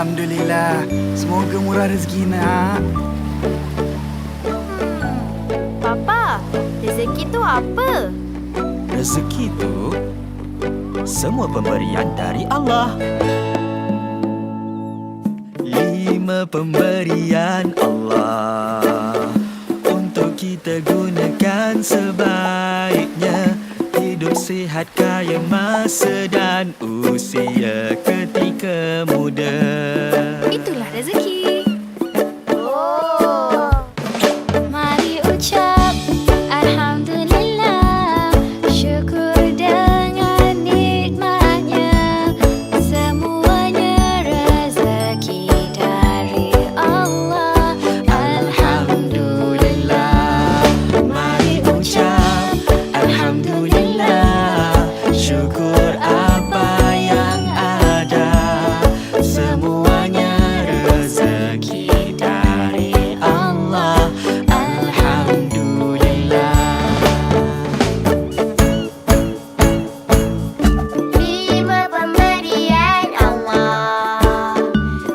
Alhamdulillah. Semoga murah rezeki nak. Papa, rezeki tu apa? Rezeki itu semua pemberian dari Allah. 5 pemberian Allah untuk kita gunakan sebaiknya. Hidup sihat, kaya masa dan usia ketika muda. Itulah rezeki. Mari ucap Alhamdulillah, syukur dengan nikmatnya. Semuanya rezeki dari Allah. Alhamdulillah. Mari ucap Alhamdulillah, syukur apa yang ada. Semuanya rezeki dari Allah. Alhamdulillah. 5 pemberian Allah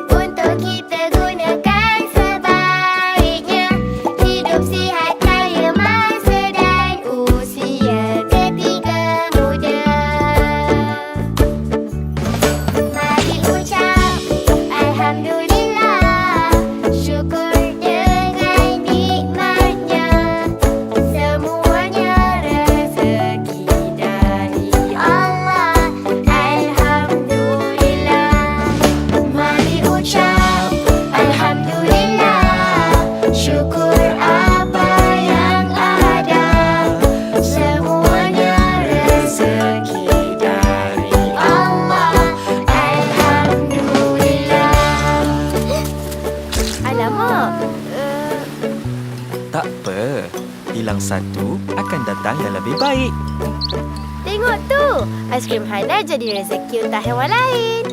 untuk kita gunakan sebaiknya. Hidup sihat, kaya masa dan usia ketika muda. Mari ucap Alhamdulillah, syukur dengan nikmatnya. Semuanya rezeki dari Allah. Alhamdulillah. Mari ucap Alhamdulillah, syukur apa yang ada. Semuanya rezeki dari Allah. Alhamdulillah. Alamak. Tak apa, hilang satu akan datang yang lebih baik. Tengok tu, aiskrim Hana jadi rezeki untuk hewan lain.